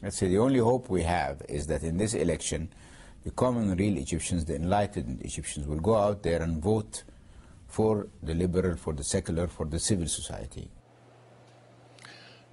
Let's say the only hope we have is that in this election, the common real Egyptians, the enlightened Egyptians, will go out there and vote for the liberal, for the secular, for the civil society.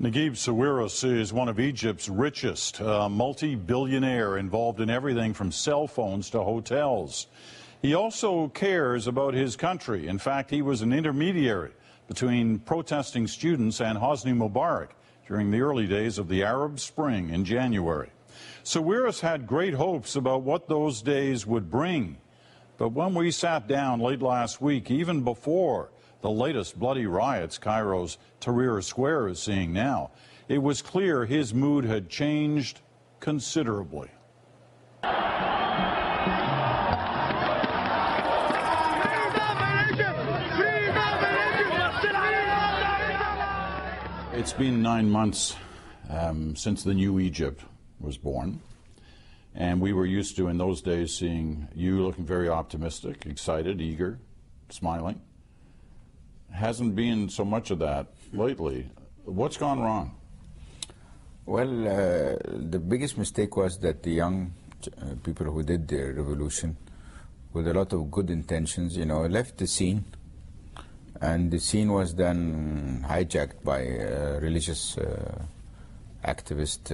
Nagib Sawiris is one of Egypt's richest, multi-billionaire involved in everything from cell phones to hotels. He also cares about his country. In fact, he was an intermediary between protesting students and Hosni Mubarak during the early days of the Arab Spring in January. Sawiris had great hopes about what those days would bring. But when we sat down late last week, even before the latest bloody riots Cairo's Tahrir Square is seeing now, it was clear his mood had changed considerably. It's been 9 months since the new Egypt was born, and we were used to in those days seeing you looking very optimistic, excited, eager, smiling. Hasn't been so much of that lately. What's gone wrong? Well, the biggest mistake was that the young people who did the revolution, with a lot of good intentions, you know, left the scene. And the scene was then hijacked by religious activists,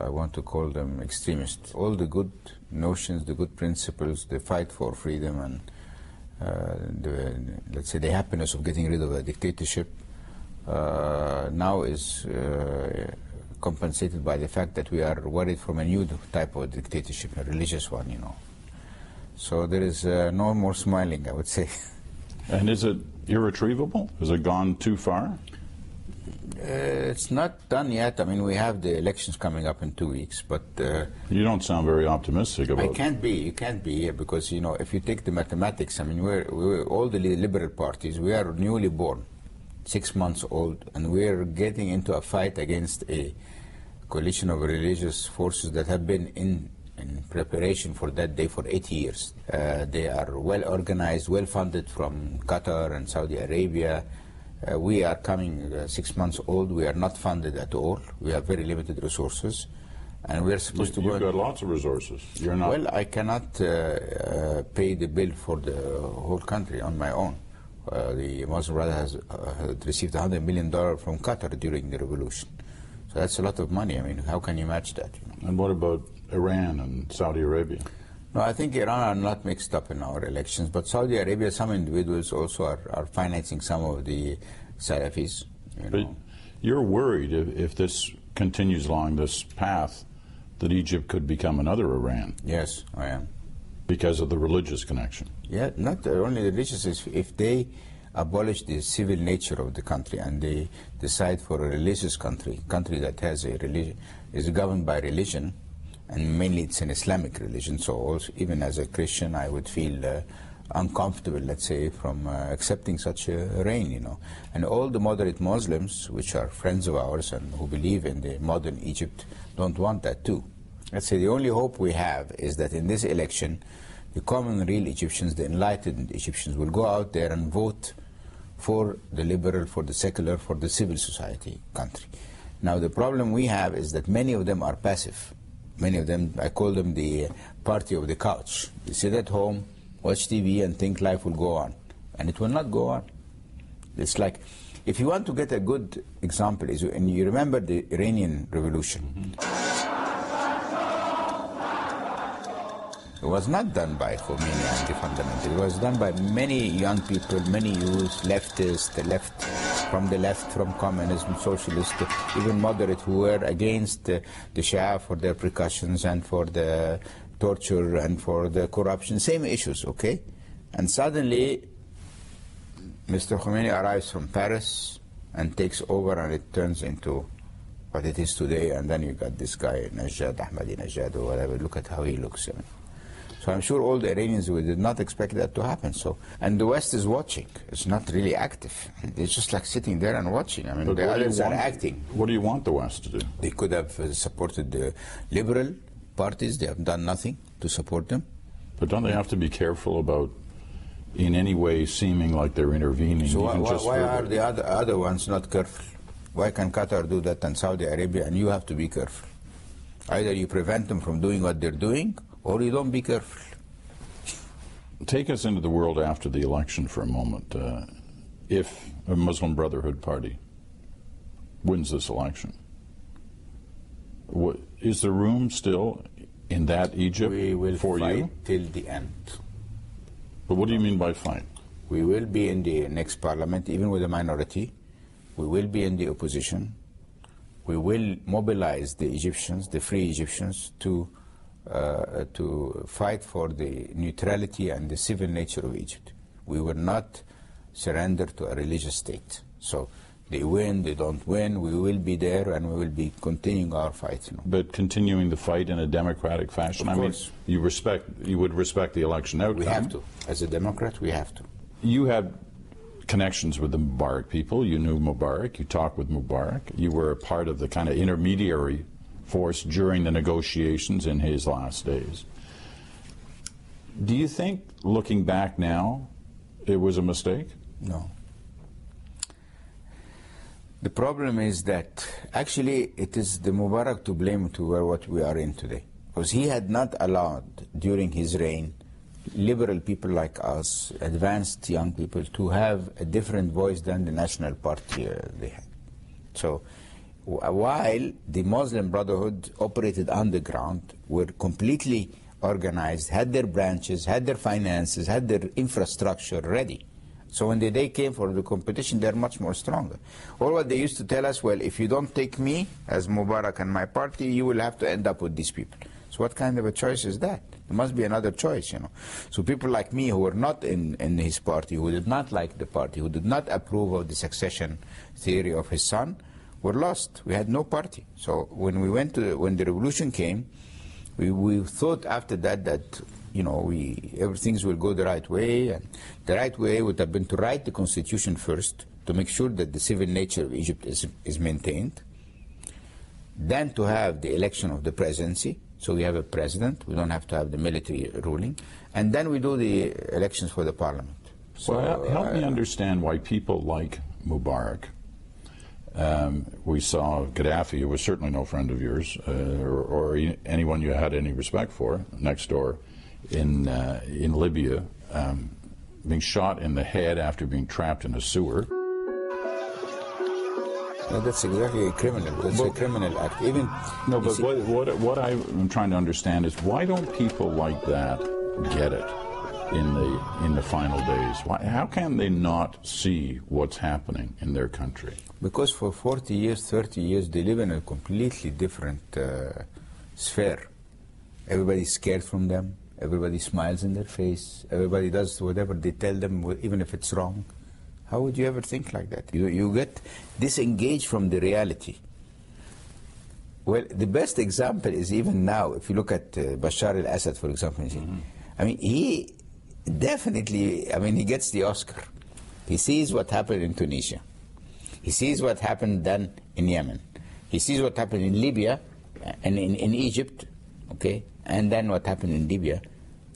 I want to call them extremists. All the good notions, the good principles, the fight for freedom and let's say the happiness of getting rid of a dictatorship now is compensated by the fact that we are worried from a new type of dictatorship, a religious one, you know. So there is no more smiling, I would say. And is it irretrievable? Has it gone too far? It's not done yet. I mean, we have the elections coming up in 2 weeks, but... you don't sound very optimistic about it. I can't be. You can't be, because, you know, if you take the mathematics, I mean, we're all the liberal parties, we are newly born, 6 months old, and we're getting into a fight against a coalition of religious forces that have been in preparation for that day for 8 years. They are well organized, well funded from Qatar and Saudi Arabia. We are coming 6 months old. We are not funded at all. We have very limited resources, and we are supposed to go. You've got lots of resources. You're not. Well, I cannot pay the bill for the whole country on my own. The Muslim Brotherhood has received $100 million from Qatar during the revolution, so that's a lot of money. I mean, how can you match that? You know? And what about Iran and Saudi Arabia? No, I think Iran are not mixed up in our elections, but Saudi Arabia, some individuals also are financing some of the Salafis. But you're worried if this continues along this path that Egypt could become another Iran. Yes, I am. Because of the religious connection. Yeah, not only the religious, if they abolish the civil nature of the country and they decide for a religious country that has a religion, is governed by religion, and mainly it's an Islamic religion, so also, even as a Christian, I would feel uncomfortable, let's say, from accepting such a reign, you know. And all the moderate Muslims, which are friends of ours and who believe in the modern Egypt, don't want that too. Let's say the only hope we have is that in this election, the common real Egyptians, the enlightened Egyptians, will go out there and vote for the liberal, for the secular, for the civil society country. Now, the problem we have is that many of them are passive. Many of them, I call them the party of the couch. They sit at home, watch TV, and think life will go on. And it will not go on. It's like, if you want to get a good example, and you remember the Iranian Revolution. It was not done by Khomeini and the fundamentalists. It was done by many young people, many youths, leftists, from the left, from communism, socialists, even moderate, who were against the Shia for their precautions and for the torture and for the corruption, same issues, okay? And suddenly, Mr. Khomeini arrives from Paris and takes over, and it turns into what it is today, and then you got this guy, Ahmadinejad or whatever. Look at how he looks. I mean. So I'm sure all the Iranians did not expect that to happen. So, and the West is watching. It's not really active. It's just like sitting there and watching. I mean, the others are acting. What do you want the West to do? They could have supported the liberal parties. They have done nothing to support them. But don't they have to be careful about, in any way, seeming like they're intervening? So why are the other ones not careful? Why can Qatar do that and Saudi Arabia, and you have to be careful? Either you prevent them from doing what they're doing, or you don't be careful. Take us into the world after the election for a moment. If a Muslim Brotherhood party wins this election, is there room still in that Egypt we will for fight you? Till the end. But what do you mean by fight? We will be in the next parliament, even with a minority. We will be in the opposition. We will mobilize the Egyptians, the free Egyptians, to fight for the neutrality and the civil nature of Egypt. We will not surrender to a religious state. So they win, they don't win, we will be there and we will be continuing our fight. But continuing the fight in a democratic fashion? Of course. I mean, you would respect the election outcome. We have to. As a Democrat, we have to. You had connections with the Mubarak people. You knew Mubarak. You talked with Mubarak. You were a part of the kind of intermediary force during the negotiations in his last days. Do you think, looking back now, it was a mistake? No. The problem is that actually it is the Mubarak to blame to what we are in today. Because he had not allowed during his reign liberal people like us, advanced young people, to have a different voice than the National Party they had. So while the Muslim Brotherhood operated underground, were completely organized, had their branches, had their finances, had their infrastructure ready. So when the day came for the competition, they're much more stronger. Or what they used to tell us, well, if you don't take me as Mubarak and my party, you will have to end up with these people. So what kind of a choice is that? There must be another choice, you know. So people like me who were not in his party, who did not like the party, who did not approve of the succession theory of his son, were lost. We had no party. So when when the revolution came, we thought after that you know, everything will go the right way, and the right way would have been to write the constitution first to make sure that the civil nature of Egypt is maintained, then to have the election of the presidency, so we have a president, we don't have to have the military ruling, and then we do the elections for the parliament. So, well, help me understand why people like Mubarak. We saw Gaddafi, who was certainly no friend of yours, or anyone you had any respect for, next door, in Libya, being shot in the head after being trapped in a sewer. No, that's exactly a criminal. That's a criminal act. Even no, but what I'm trying to understand is why don't people like that get it in the final days? How can they not see what's happening in their country? Because for 40 years, 30 years, they live in a completely different sphere. Everybody's scared from them. Everybody smiles in their face. Everybody does whatever they tell them, even if it's wrong. How would you ever think like that? You get disengaged from the reality. Well, the best example is even now, if you look at Bashar al-Assad, for example. I mean, he definitely, he gets the Oscar. He sees what happened in Tunisia. He sees what happened then in Yemen. He sees what happened in Libya and in Egypt, okay? And then what happened in Libya,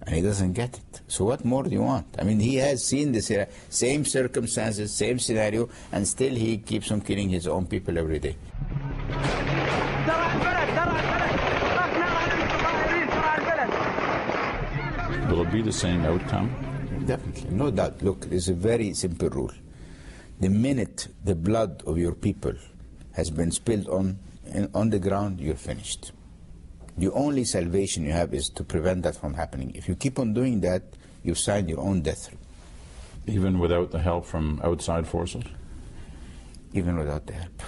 and he doesn't get it. So what more do you want? I mean, he has seen the same circumstances, same scenario, and still he keeps on killing his own people every day. Will it be the same outcome? Definitely, no doubt. Look, there's a very simple rule. The minute the blood of your people has been spilled on the ground, you're finished. The only salvation you have is to prevent that from happening. If you keep on doing that, you've signed your own death. Even without the help from outside forces? Even without the help.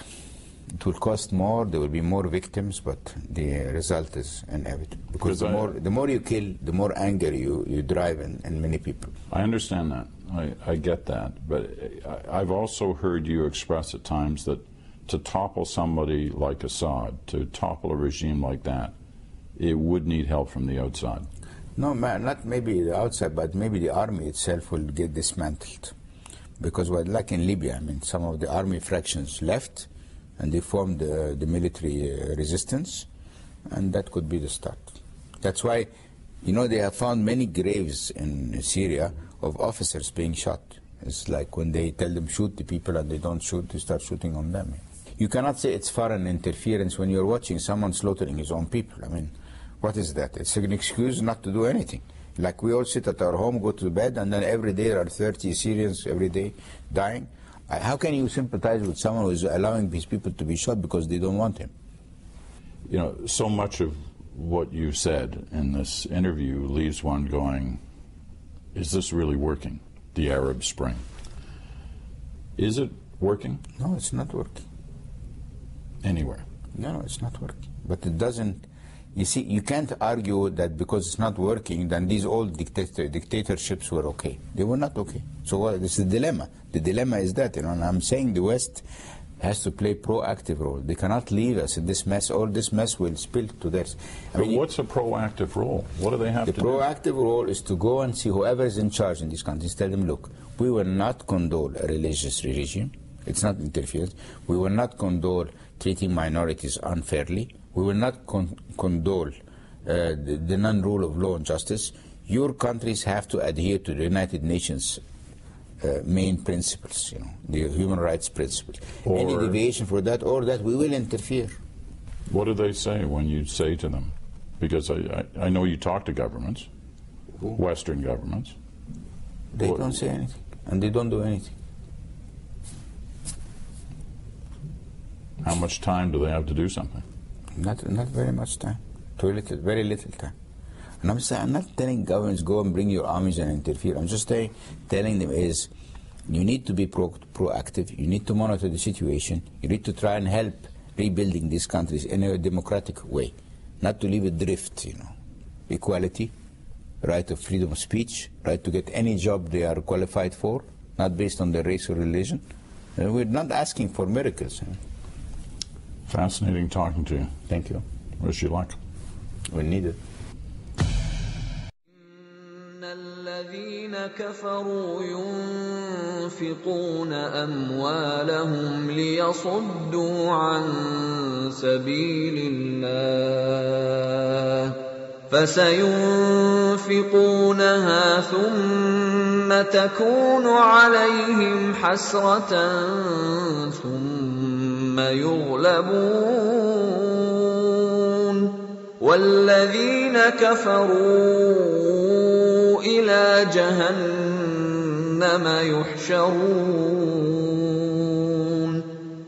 It will cost more, there will be more victims, but the result is inevitable. Because the more you kill, the more anger you drive in many people. I understand that. I get that. But I've also heard you express at times that to topple somebody like Assad, to topple a regime like that, it would need help from the outside. No, not maybe the outside, but maybe the army itself will get dismantled. Because like in Libya, some of the army fractions left, and they formed the military resistance, and that could be the start. That's why, they have found many graves in Syria of officers being shot. It's like when they tell them shoot the people and they don't shoot, they start shooting on them. You cannot say it's foreign interference when you're watching someone slaughtering his own people. I mean, what is that? It's an excuse not to do anything. Like we all sit at our home, go to bed, and then every day there are 30 Syrians every day dying. How can you sympathize with someone who is allowing these people to be shot because they don't want him? You know, so much of what you said in this interview leaves one going, is this really working, the Arab Spring? Is it working? No, it's not working. Anywhere? No, it's not working. But it doesn't, you see, you can't argue that because it's not working, then these old dictatorships were okay. They were not okay. So what, this is the dilemma. The dilemma is that, you know, and I'm saying the West has to play proactive role. They cannot leave us in this mess. All this mess will spill to theirs. But what's a proactive role? What do they have to do? The proactive role is to go and see whoever is in charge in these countries, tell them, look, we will not condone a religious regime. It's not interference. We will not condone treating minorities unfairly. We will not condone the non-rule of law and justice. Your countries have to adhere to the United Nations main principles, you know, the human rights principles. Any deviation for that or that, we will interfere. What do they say when you say to them? Because I know you talk to governments, Western governments. They don't say anything, and they don't do anything. How much time do they have to do something? Not very much time. Too little, very little time. And I'm not telling governments go and bring your armies and interfere. I'm just telling them is you need to be proactive. You need to monitor the situation. You need to try and help rebuilding these countries in a democratic way, not to leave it drift. You know, equality, right of freedom of speech, right to get any job they are qualified for, not based on their race or religion. We're not asking for miracles. You know. Fascinating talking to you. Thank you. Wish you luck. We need it. الذين كفروا ينفقون أموالهم ليصدوا عن سبيل الله فسينفقونها ثم تكون عليهم حسرة ثم يغلبون والذين كفروا إلى جهنم يحشرون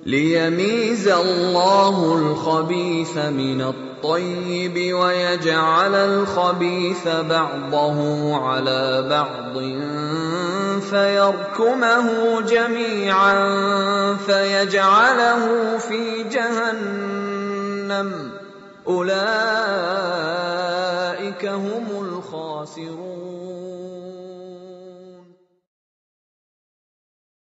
ليميز الله الخبيث من الطيب ويجعل الخبيث بعضه على بعض فيركمه جميعا فيجعله في جهنم أولئك هم الخاسرون